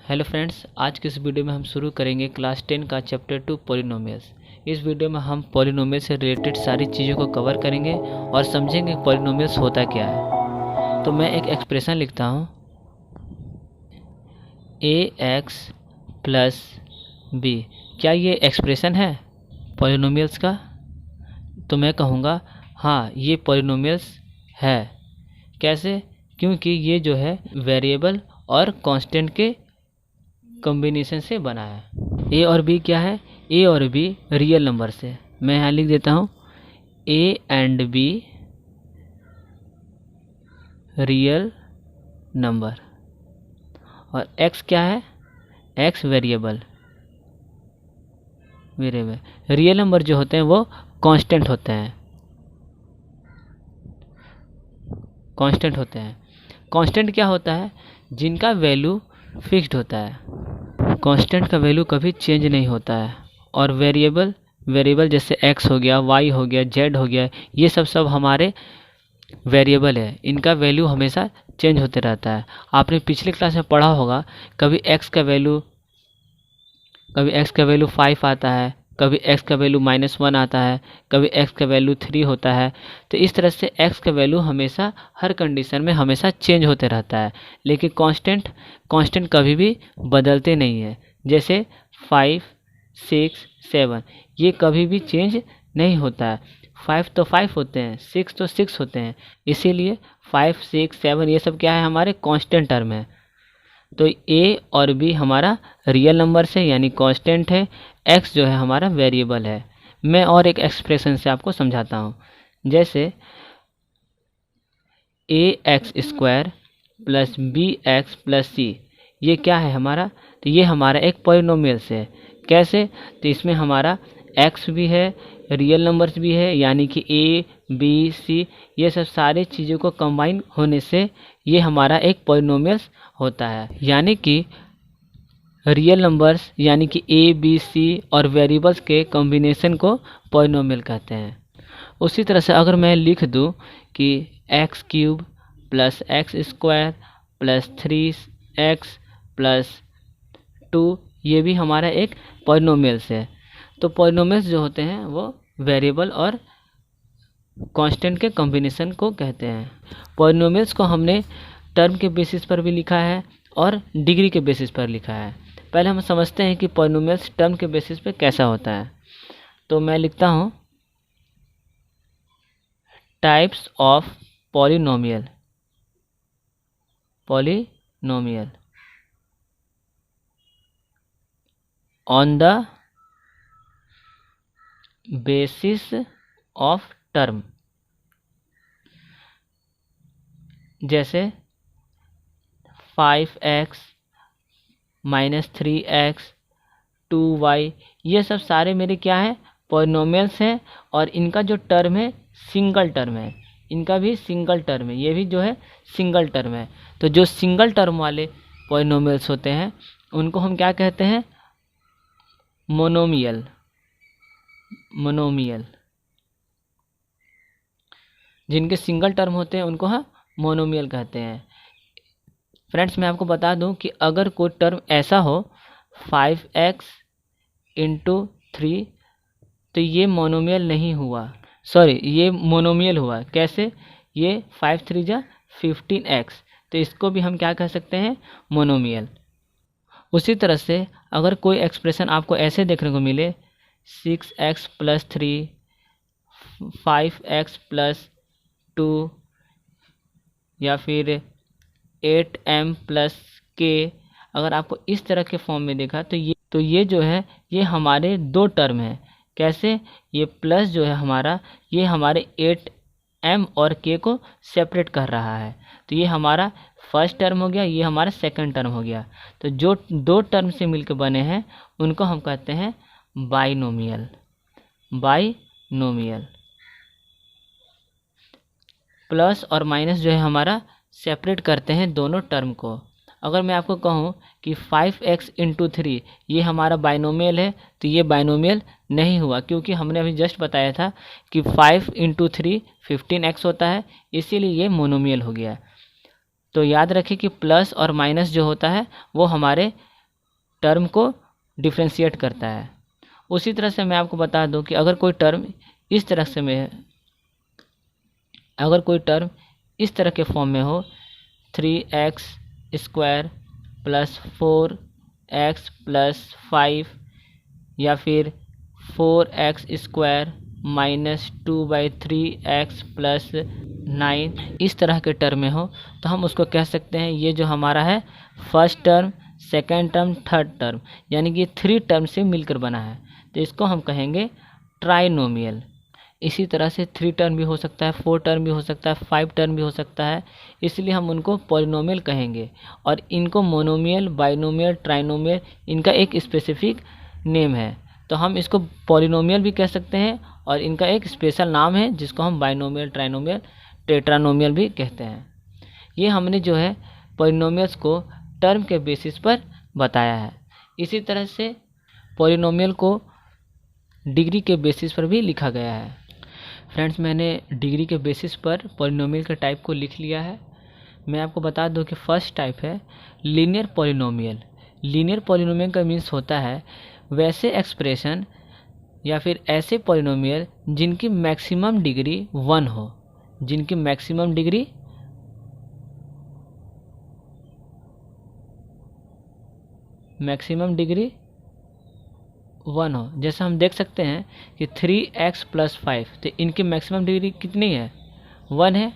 Hello friends, आज के इस वीडियो में हम शुरू करेंगे क्लास 10 का चैप्टर 2 पॉलिनोमियल्स। इस वीडियो में हम पॉलिनोमियल से रिलेटेड सारी चीज़ों को कवर करेंगे और समझेंगे पॉलिनोमियल्स होता क्या है। तो मैं एक एक्सप्रेशन लिखता हूँ, ax प्लस बी। क्या ये एक्सप्रेशन है पॉलिनोमियल्स का? तो मैं कहूँगा हाँ, ये पॉलिनोमियल्स है। कैसे? क्योंकि ये जो है वेरिएबल और कांस्टेंट के कॉम्बिनेशन से बना है। ए और बी क्या है? ए और बी रियल नंबर से। मैं यहाँ लिख देता हूँ A and be real number. और एक्स क्या है? X variable. रियल नंबर जो होते हैं वो कांस्टेंट होते हैं। कांस्टेंट क्या होता है? जिनका वैल्यू फिक्स्ड होता है। कांस्टेंट का वैल्यू कभी चेंज नहीं होता है। और वेरिएबल जैसे एक्स हो गया, वाई हो गया, जेड हो गया, ये सब हमारे वेरिएबल है। इनका वैल्यू हमेशा चेंज होते रहता है। आपने पिछले क्लास में पढ़ा होगा, कभी एक्स का वैल्यू 5 आता है, कभी एक्स का वैल्यू -1 आता है, कभी एक्स का वैल्यू 3 होता है। तो इस तरह से एक्स का वैल्यू हमेशा हर कंडीशन में हमेशा चेंज होते रहता है। लेकिन कांस्टेंट कभी भी बदलते नहीं है। जैसे 5, 6, 7 ये कभी भी चेंज नहीं होता है। 5 तो 5 होते हैं, 6 तो 6 होते हैं। इसीलिए 5, 6, 7 ये सब क्या है? हमारे कांस्टेंट टर्म है। तो ए और बी हमारा रियल नंबर से यानी कांस्टेंट है। एक्स जो है हमारा वेरिएबल है। मैं और एक एक्सप्रेशन से आपको समझाता हूँ। जैसे ax² plus bx plus c ये क्या है हमारा? तो ये हमारा एक पॉलिनोमियल है। कैसे? तो इसमें हमारा x भी है, रियल नंबर्स भी है, यानी कि a, b, c ये सब सारी चीज़ों को कंबाइन होने से ये हमारा एक पॉलिनोमियल होता है। यानी कि रियल नंबर्स यानी कि a, b, c और वेरिएबल्स के कॉम्बिनेशन को पॉलिनोमियल कहते हैं। उसी तरह से अगर मैं लिख दूं कि x³ plus x² plus 3x plus 2 ये भी हमारा एक पॉलिनोमियल्स है। तो पॉलिनोमियल्स जो होते हैं वो वेरिएबल और कांस्टेंट के कॉम्बिनेशन को कहते हैं। पॉलिनोमियल्स को हमने टर्म के बेसिस पर भी लिखा है और डिग्री के बेसिस पर लिखा है। पहले हम समझते हैं कि पॉलिनोमियल्स टर्म के बेसिस पे कैसा होता है। तो मैं लिखता हूँ types of polynomial on the basis of term. जैसे 5x -3x 2y ये सब सारे मेरे क्या है? पॉलिनोमियल्स हैं। और इनका जो टर्म है सिंगल टर्म है। इनका भी सिंगल टर्म है, ये भी जो है सिंगल टर्म है। तो जो सिंगल टर्म वाले पॉलिनोमियल्स होते हैं उनको हम क्या कहते हैं? मोनोमियल। जिनके सिंगल टर्म होते हैं उनको हम मोनोमियल कहते हैं। फ्रेंड्स, मैं आपको बता दूं कि अगर कोई टर्म ऐसा हो 5x × 3 तो ये मोनोमियल नहीं हुआ, ये मोनोमियल हुआ। कैसे? ये 5 3 जा 15x, तो इसको भी हम क्या कह सकते हैं? मोनोमियल। उसी तरह से अगर कोई एक्सप्रेशन आपको ऐसे देखने को मिले 6x प्लस 3 5x प्लस 2 या फिर 8m प्लस k, अगर आपको इस तरह के फॉर्म में देखा तो ये जो है ये हमारे दो टर्म है। कैसे? ये प्लस जो है हमारा ये हमारे 8m और k को सेपरेट कर रहा है। तो ये हमारा फर्स्ट टर्म हो गया, ये हमारा सेकंड टर्म हो गया। तो जो दो टर्म से मिलकर बने हैं उनको हम कहते हैं बाइनोमियल। प्लस और माइनस जो है हमारा सेपरेट करते हैं दोनों टर्म को। अगर मैं आपको कहूँ कि 5x × 3 ये हमारा बाइनोमियल है तो ये बाइनोमियल नहीं हुआ, क्योंकि हमने अभी जस्ट बताया था कि 5 × 3 15x होता है, इसीलिए ये मोनोमियल हो गया। तो याद रखें कि प्लस और माइनस जो होता है वो हमारे टर्म को डिफ्रेंशिएट करता है। उसी तरह से मैं आपको बता दूं कि अगर कोई टर्म इस तरह के फॉर्म में हो 3x² प्लस 4x प्लस 5 या फिर 4x² माइनस 2/3x प्लस 9, इस तरह के टर्म में हो तो हम उसको कह सकते हैं ये जो हमारा है first term, second term, third term, यानी कि 3 टर्म से मिलकर बना है, तो इसको हम कहेंगे ट्राइनोमियल। इसी तरह से 3 टर्म भी हो सकता है, 4 टर्म भी हो सकता है, 5 टर्म भी हो सकता है, इसलिए हम उनको पॉलिनोमियल कहेंगे। और इनको मोनोमियल, बाइनोमियल, ट्राइनोमियल, इनका एक स्पेसिफिक नेम है, तो हम इसको पॉलिनोमियल भी कह सकते हैं और इनका एक स्पेशल नाम है जिसको हम बाइनोमियल, ट्राइनोमियल, टेट्रानोमियल भी कहते हैं। ये हमने जो है पॉलिनोमियल्स को टर्म के बेसिस पर बताया है। इसी तरह से पॉलिनोमियल को डिग्री के बेसिस पर भी लिखा गया है। फ्रेंड्स, मैंने डिग्री के बेसिस पर पॉलिनोमियल के टाइप को लिख लिया है। मैं आपको बता दूं कि फर्स्ट टाइप है लीनियर पॉलिनोमियल। लीनियर पॉलिनोमियल का मीन्स होता है वैसे एक्सप्रेशन या फिर ऐसे पॉलिनोमियल जिनकी मैक्सिमम डिग्री 1 हो, जिनकी मैक्सिमम डिग्री वन हो। जैसा हम देख सकते हैं कि 3x प्लस 5, तो इनकी मैक्सिमम डिग्री कितनी है? 1 है।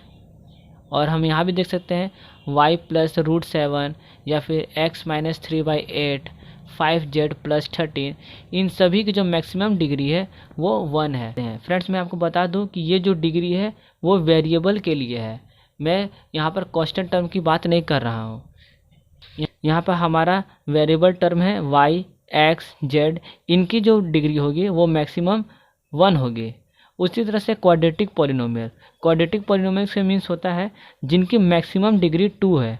और हम यहाँ भी देख सकते हैं y प्लस √7 या फिर x माइनस 3/8, 5z प्लस 13, इन सभी की जो मैक्सिमम डिग्री है वो 1 है। फ्रेंड्स, मैं आपको बता दूं कि ये जो डिग्री है वो वेरिएबल के लिए है, मैं यहाँ पर कांस्टेंट टर्म की बात नहीं कर रहा हूँ। यहाँ पर हमारा वेरिएबल टर्म है y, x, z, इनकी जो डिग्री होगी वो मैक्सिमम 1 होगी। उसी तरह से क्वाड्रेटिक पॉलिनोमियल, क्वाड्रेटिक पॉलिनोमियल से मीन्स होता है जिनकी मैक्सिमम डिग्री 2 है।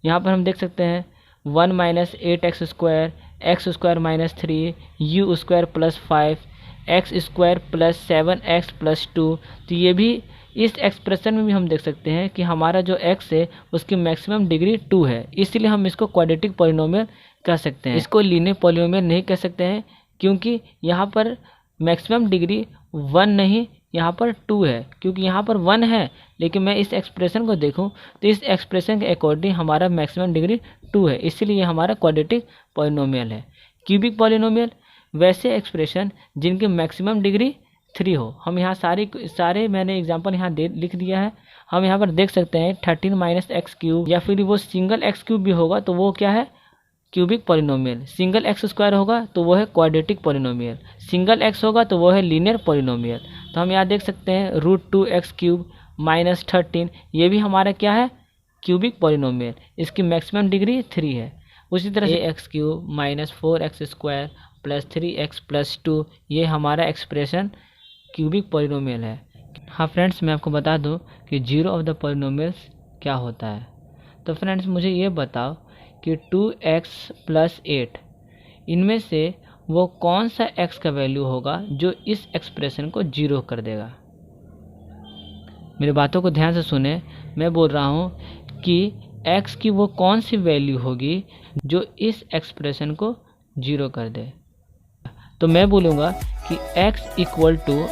यहाँ पर हम देख सकते हैं 1 minus 8x², x² minus 3, u² plus 5, x² plus 7x plus 2। तो ये भी इस एक्सप्रेशन में भी हम देख सकते हैं कि हमारा जो x है उसकी मैक्सिमम डिग्री 2 है, इसलिए हम इसको क्वाड्रेटिक पॉलिनोमियल कह सकते हैं। इसको लीनियर पॉलिनोमियल नहीं कह सकते हैं क्योंकि यहाँ पर मैक्सिमम डिग्री 1 नहीं, यहाँ पर 2 है। क्योंकि यहाँ पर 1 है लेकिन मैं इस एक्सप्रेशन को देखूँ तो इस एक्सप्रेशन के अकॉर्डिंग हमारा मैक्सिमम डिग्री 2 है, इसलिए ये हमारा क्वाड्रेटिक पॉलिनोमियल है। क्यूबिक पॉलिनोमियल वैसे एक्सप्रेशन जिनकी मैक्सिमम डिग्री 3 हो। हम यहाँ सारे मैंने एग्जांपल यहाँ लिख दिया है। हम यहाँ पर देख सकते हैं 13 माइनस x³ या फिर वो सिंगल x³ भी होगा तो वो क्या है? Cubic polynomial. सिंगल x² होगा तो वो है क्वाड्रेटिक पॉलिनोमियल, सिंगल x होगा तो वो है लीनियर पॉलिनोमियल। तो हम यहाँ देख सकते हैं √2x³ माइनस 13, ये भी हमारा क्या है? क्यूबिक पॉलिनोमियल, इसकी मैक्सिमम डिग्री 3 है। उसी तरह से x³ minus 4x² plus 3x plus 2, ये हमारा एक्सप्रेशन क्यूबिक पॉलिनोमियल है। हाँ फ्रेंड्स, मैं आपको बता दूं कि जीरो ऑफ द पॉलिनोमियल्स क्या होता है। तो फ्रेंड्स, मुझे ये बताओ कि 2x प्लस 8 इनमें से वो कौन सा x का वैल्यू होगा जो इस एक्सप्रेशन को 0 कर देगा। मेरी बातों को ध्यान से सुने, मैं बोल रहा हूँ कि x की वो कौन सी वैल्यू होगी जो इस एक्सप्रेशन को 0 कर दे। तो मैं बोलूँगा कि x इक्वल टू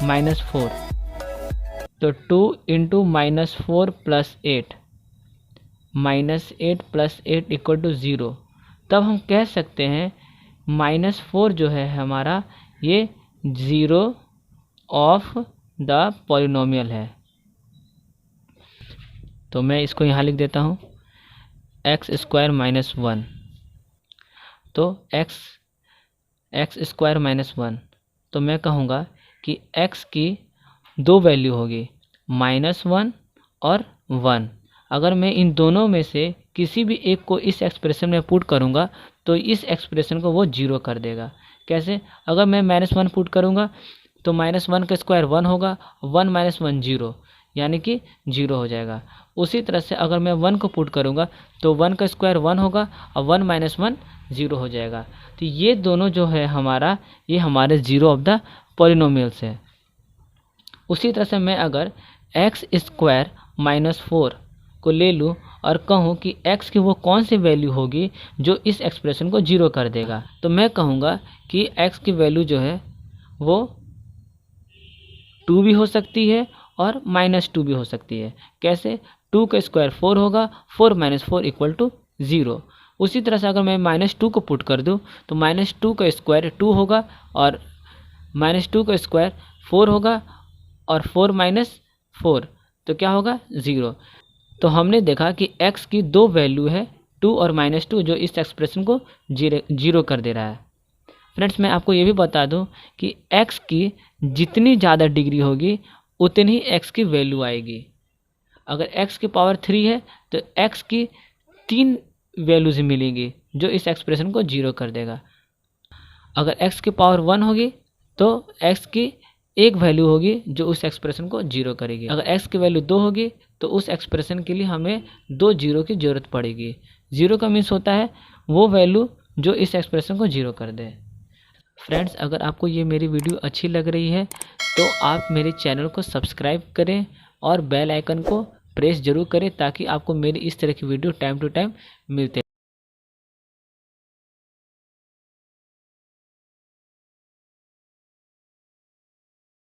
-4, तो 2 into -4 plus 8, -8 plus 8 equal to 0। तब हम कह सकते हैं -4 जो है हमारा ये 0 ऑफ द पॉलिनोमियल है। तो मैं इसको यहाँ लिख देता हूँ x² माइनस 1, तो x² माइनस 1, तो मैं कहूँगा कि x की 2 वैल्यू होगी, -1 और 1। अगर मैं इन दोनों में से किसी भी एक को इस एक्सप्रेशन में पुट करूँगा तो इस एक्सप्रेशन को वो 0 कर देगा। कैसे? अगर मैं -1 पुट करूँगा तो -1 का स्क्वायर 1 होगा, 1 माइनस 1 0, यानी कि 0 हो जाएगा। उसी तरह से अगर मैं 1 को पुट करूँगा तो 1 का स्क्वायर 1 होगा और 1 माइनस 1 0 हो जाएगा। तो ये दोनों जो है हमारा, ये हमारे जीरो ऑफ द पॉलिनोमियल्स है। उसी तरह से मैं अगर x² माइनस 4 को ले लूँ और कहूँ कि x की वो कौन सी वैल्यू होगी जो इस एक्सप्रेशन को जीरो कर देगा, तो मैं कहूँगा कि x की वैल्यू जो है वो 2 भी हो सकती है और -2 भी हो सकती है। कैसे? 2 का स्क्वायर 4 होगा, 4 - 4 = 0। उसी तरह से अगर मैं -2 को पुट कर दूं तो -2 का स्क्वायर 2 होगा और -2 का स्क्वायर 4 होगा और 4 - 4 तो क्या होगा? 0। तो हमने देखा कि x की दो वैल्यू है 2 और -2 जो इस एक्सप्रेशन को जीरो कर दे रहा है। फ्रेंड्स, मैं आपको ये भी बता दूं कि x की जितनी ज़्यादा डिग्री होगी उतनी ही x की वैल्यू आएगी। अगर x की पावर 3 है तो x की 3 वैल्यूज मिलेंगी जो इस एक्सप्रेशन को जीरो कर देगा। अगर x की पावर 1 होगी तो x की एक वैल्यू होगी जो उस एक्सप्रेशन को जीरो करेगी। अगर x की वैल्यू 2 होगी तो उस एक्सप्रेशन के लिए हमें 2 जीरो की ज़रूरत पड़ेगी। जीरो का मीन्स होता है वो वैल्यू जो इस एक्सप्रेशन को जीरो कर दे। फ्रेंड्स, अगर आपको ये मेरी वीडियो अच्छी लग रही है तो आप मेरे चैनल को सब्सक्राइब करें और बेल आइकन को प्रेस जरूर करें ताकि आपको मेरी इस तरह की वीडियो टाइम टू टाइम मिलते